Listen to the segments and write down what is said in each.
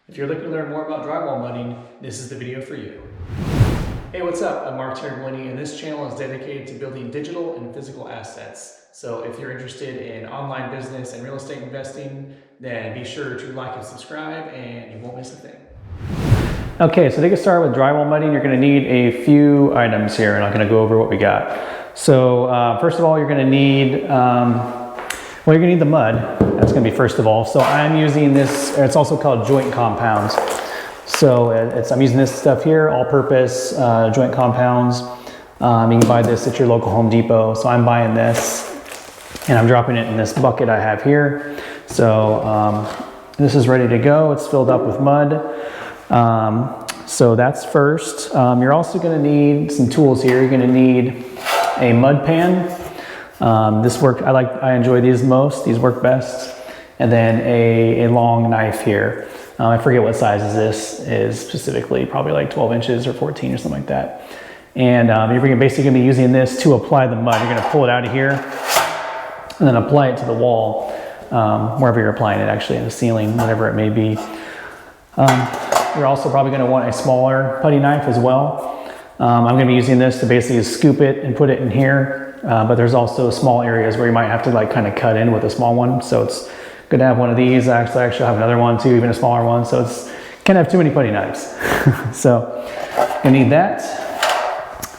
If you're looking to learn more about drywall mudding, this is the video for you. Hey, what's up? I'm Mark Terraglini, and this channel is dedicated to building digital and physical assets. So if you're interested in online business and real estate investing, then be sure to like and subscribe and you won't miss a thing. Okay, so to get started with drywall mudding, you're going to need a few items here, and I'm going to go over what we got. So first of all, you're going to need, you're going to need the mud. That's going to be first of all. So I'm using this, it's also called joint compounds. So I'm using this stuff here, all-purpose joint compounds. You can buy this at your local Home Depot. So I'm buying this, and I'm dropping it in this bucket I have here. So this is ready to go. It's filled up with mud. So that's first. You're also going to need some tools here. You're going to need a mud pan. I enjoy these most. These work best. And then a long knife here. I forget what size this is specifically, probably like 12 inches or 14 or something like that. And you're basically going to be using this to apply the mud. You're going to pull it out of here and then apply it to the wall, wherever you're applying it, actually, in the ceiling, whatever it may be. You're also probably going to want a smaller putty knife as well. I'm going to be using this to basically scoop it and put it in here, but there's also small areas where you might have to like kind of cut in with a small one. So it's good to have one of these. I actually have another one too, even a smaller one. So it's can't have too many putty knives. So you need that.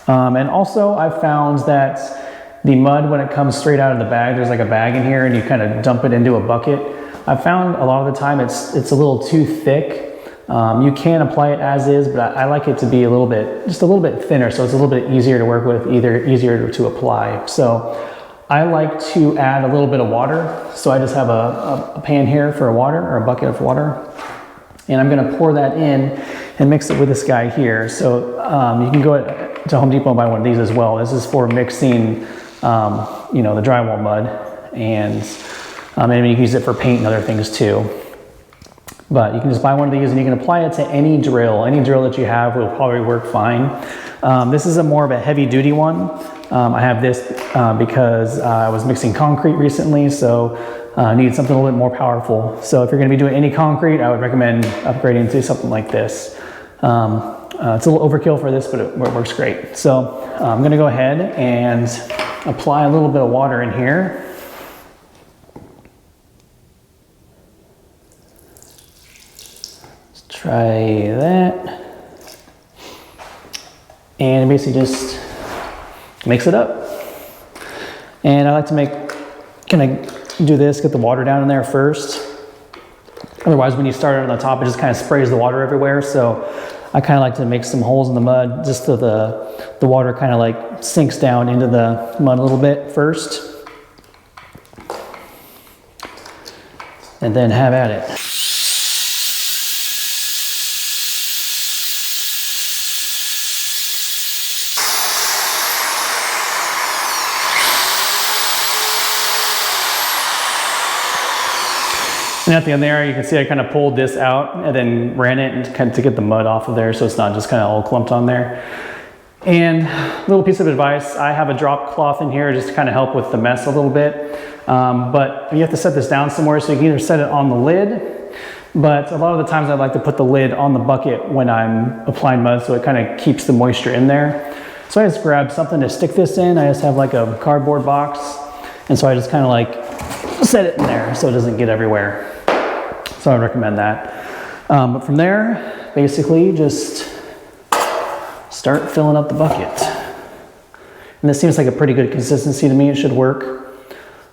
And also I've found that the mud, when it comes straight out of the bag, there's like a bag in here and you kind of dump it into a bucket. I've found a lot of the time it's a little too thick. You can apply it as is, but I like it to be just a little bit thinner, so it's a little bit easier to work with, easier to apply. So I like to add a little bit of water. So I just have a pan here for water, or a bucket of water, and I'm going to pour that in and mix it with this guy here. So you can go to Home Depot and buy one of these as well. This is for mixing, the drywall mud, and maybe you can use it for paint and other things too. But you can just buy one of these and you can apply it to any drill. Any drill that you have will probably work fine. This is more of a heavy duty one. I have this because I was mixing concrete recently, so I needed something a little bit more powerful. So if you're going to be doing any concrete, I would recommend upgrading to something like this. It's a little overkill for this, but it works great. So I'm going to go ahead and apply a little bit of water in here. Try that, and basically just mix it up. And I like to do this, get the water down in there first. Otherwise, when you start it on the top, it just kind of sprays the water everywhere. So I kind of like to make some holes in the mud just so the water kind of like sinks down into the mud a little bit first, and then have at it. And at the end there, you can see I kind of pulled this out and then ran it to get the mud off of there, so it's not just kind of all clumped on there. And a little piece of advice, I have a drop cloth in here just to kind of help with the mess a little bit. But you have to set this down somewhere, so you can either set it on the lid, but a lot of the times I like to put the lid on the bucket when I'm applying mud, so it kind of keeps the moisture in there. So I just grabbed something to stick this in. I just have like a cardboard box, and so I just kind of like set it in there so it doesn't get everywhere. So I recommend that. But from there, basically just start filling up the bucket. And this seems like a pretty good consistency to me. It should work.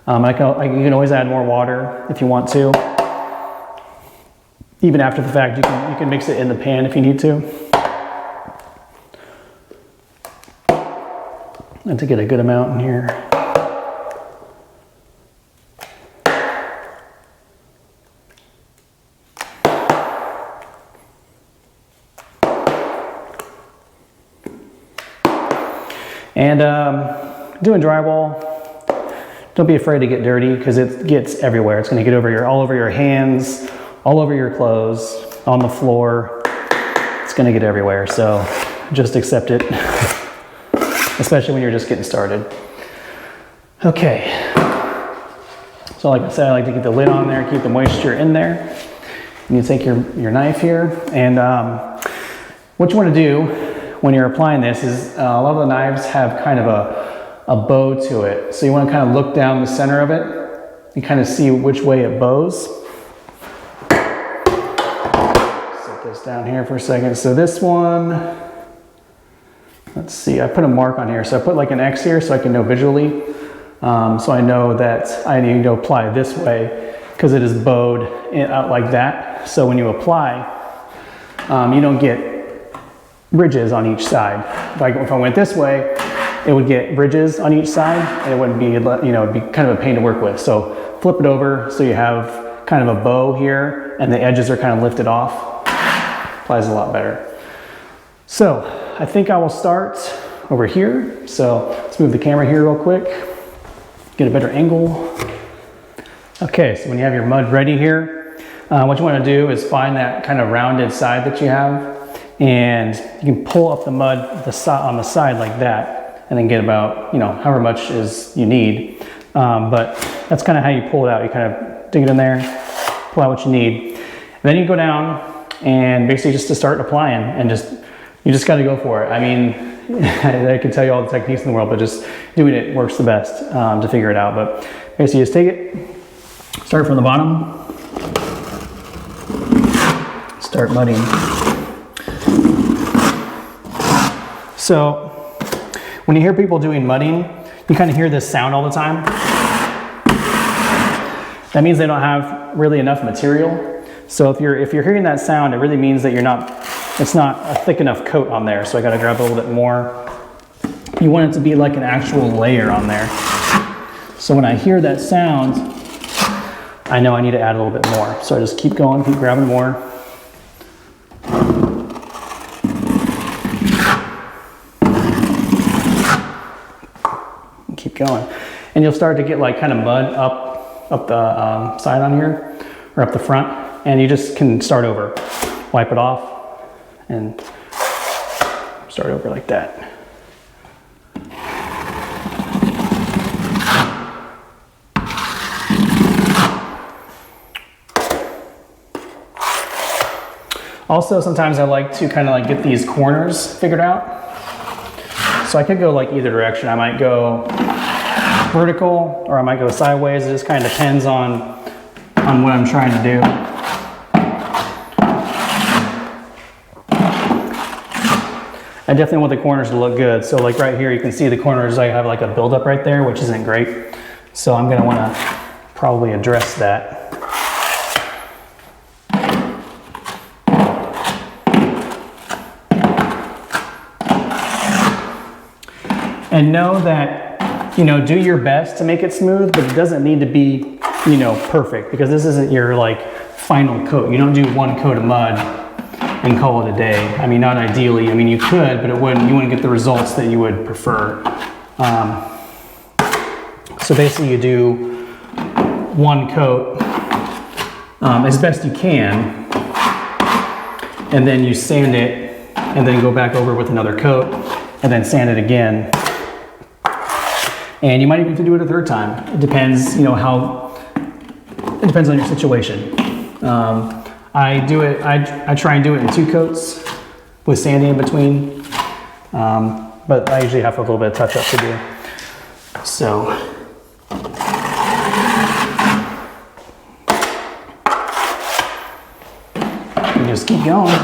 You can always add more water if you want to. Even after the fact, you can mix it in the pan if you need to. And to get a good amount in here. And doing drywall, don't be afraid to get dirty because it gets everywhere. It's going to get all over your hands, all over your clothes, on the floor. It's going to get everywhere. So just accept it, especially when you're just getting started. Okay. So like I said, I like to get the lid on there, keep the moisture in there. you take your knife here, and what you want to do when you're applying this is a lot of the knives have kind of a bow to it. So you want to kind of look down the center of it and kind of see which way it bows. Set this down here for a second. So this one, let's see, I put a mark on here. So I put like an X here so I can know visually. So I know that I need to apply this way because it is bowed out like that. So when you apply, you don't get ridges on each side. If I went this way, it would get ridges on each side, and it wouldn't be, it'd be kind of a pain to work with. So flip it over so you have kind of a bow here, and the edges are kind of lifted off. Applies a lot better. So I think I will start over here. So let's move the camera here real quick, get a better angle. Okay, so when you have your mud ready here, what you want to do is find that kind of rounded side that you have, and you can pull up the mud on the side like that, and then get about, however much you need. But that's kind of how you pull it out. You kind of dig it in there, pull out what you need. And then you go down and basically just to start applying, and you just got to go for it. I mean, I can tell you all the techniques in the world, but just doing it works the best to figure it out. But basically just take it, start from the bottom, start mudding. So when you hear people doing mudding, you kind of hear this sound all the time. That means they don't have really enough material. So if you're hearing that sound, it really means that it's not a thick enough coat on there. So I got to grab a little bit more. You want it to be like an actual layer on there. So when I hear that sound, I know I need to add a little bit more. So I just keep going, keep grabbing more. Keep going, and you'll start to get like kind of mud up the side on here, or up the front, and you just can start over, wipe it off, and start over like that. Also, sometimes I like to kind of like get these corners figured out. So I could go like either direction. I might go vertical, or I might go sideways. It just kind of depends on what I'm trying to do. I definitely want the corners to look good. So like right here, you can see the corners, I have like a buildup right there, which isn't great. So I'm gonna wanna probably address that. And know that, do your best to make it smooth, but it doesn't need to be, perfect, because this isn't your like final coat. You don't do one coat of mud and call it a day. I mean, not ideally. I mean, you could, but you wouldn't get the results that you would prefer. So basically you do one coat as best you can, and then you sand it, and then go back over with another coat, and then sand it again. And you might even have to do it a third time. It depends, it depends on your situation. I try and do it in 2 coats with sanding in between. But I usually have a little bit of touch up to do. So. You just keep going.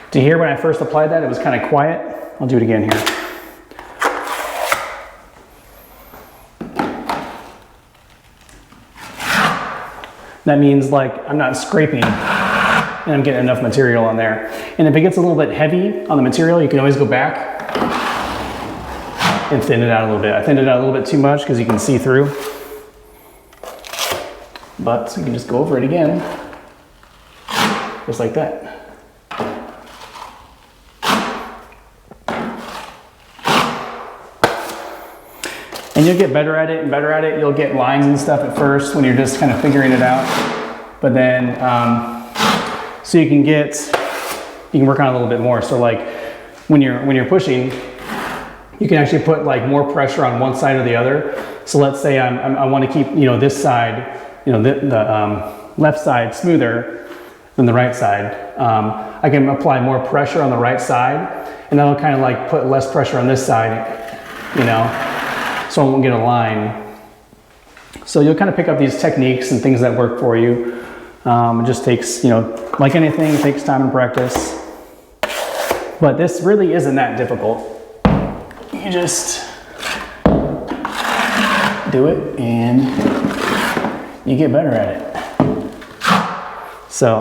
Do you hear when I first applied that? It was kind of quiet. I'll do it again here. That means like I'm not scraping and I'm getting enough material on there. And if it gets a little bit heavy on the material, you can always go back and thin it out a little bit. I thinned it out a little bit too much because you can see through. But you can just go over it again, just like that. And you'll get better at it and better at it. You'll get lines and stuff at first when you're just kind of figuring it out. But then, so you can work on it a little bit more. So like when you're pushing, you can actually put like more pressure on one side or the other. So let's say I want to keep, this side, the left side smoother than the right side. I can apply more pressure on the right side, and that'll kind of like put less pressure on this side, so I won't get a line. So you'll kind of pick up these techniques and things that work for you. It just takes, like anything, it takes time and practice. But this really isn't that difficult. You just do it and you get better at it. So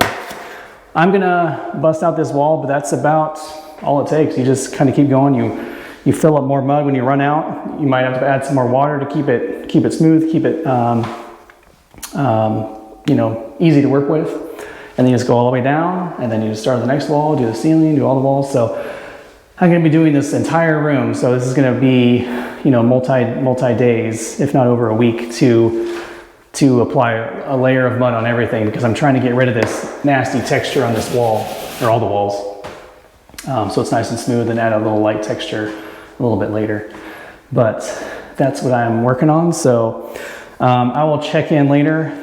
I'm gonna bust out this wall, but that's about all it takes. You just kind of keep going. You fill up more mud when you run out. You might have to add some more water to keep it smooth, keep it easy to work with. And then you just go all the way down, and then you just start the next wall, do the ceiling, do all the walls. So I'm gonna be doing this entire room. So this is gonna be, multi days, if not over a week, to apply a layer of mud on everything, because I'm trying to get rid of this nasty texture on this wall, or all the walls. So it's nice and smooth, and add a little light texture a little bit later. But that's what I'm working on. So I will check in later.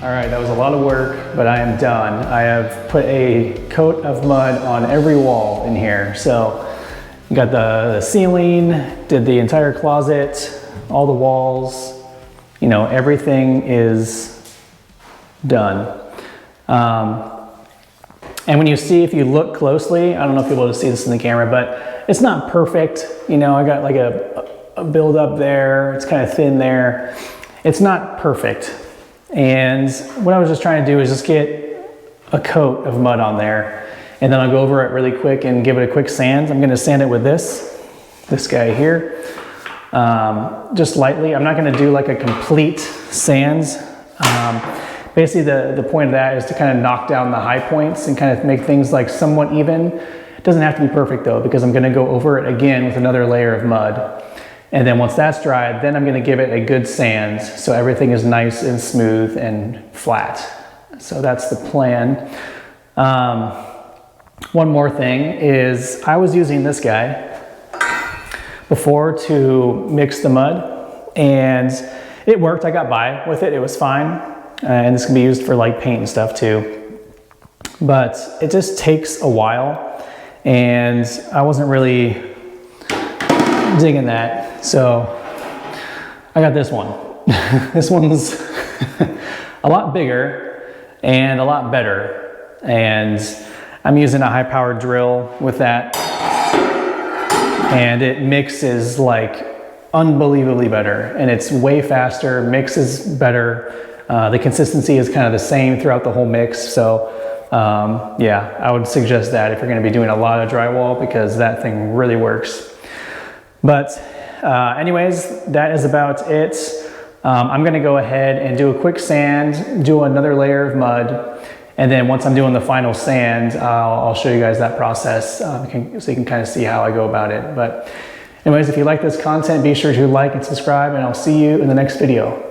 All right, that was a lot of work, but I am done. I have put a coat of mud on every wall in here. So got the ceiling, did the entire closet, all the walls, everything is done. And when you see, if you look closely, I don't know if you'll be able to see this in the camera, but it's not perfect. I got like a build up there. It's kind of thin there. It's not perfect. And what I was just trying to do is just get a coat of mud on there, and then I'll go over it really quick and give it a quick sand. I'm going to sand it with this guy here, just lightly. I'm not going to do like a complete sand. Basically the point of that is to kind of knock down the high points and kind of make things like somewhat even. It doesn't have to be perfect though, because I'm going to go over it again with another layer of mud. And then once that's dried, then I'm going to give it a good sand so everything is nice and smooth and flat. So that's the plan. One more thing is I was using this guy before to mix the mud, and it worked. I got by with it. It was fine. And this can be used for like paint and stuff too. But it just takes a while, and I wasn't really digging that. So I got this one. This one's a lot bigger and a lot better. And I'm using a high-powered drill with that. And it mixes like unbelievably better. And it's way faster, mixes better. The consistency is kind of the same throughout the whole mix. So yeah, I would suggest that if you're going to be doing a lot of drywall, because that thing really works. But anyways, that is about it. I'm going to go ahead and do a quick sand, do another layer of mud, and then once I'm doing the final sand, I'll show you guys that process so you can kind of see how I go about it. But anyways, if you like this content, be sure to like and subscribe, and I'll see you in the next video.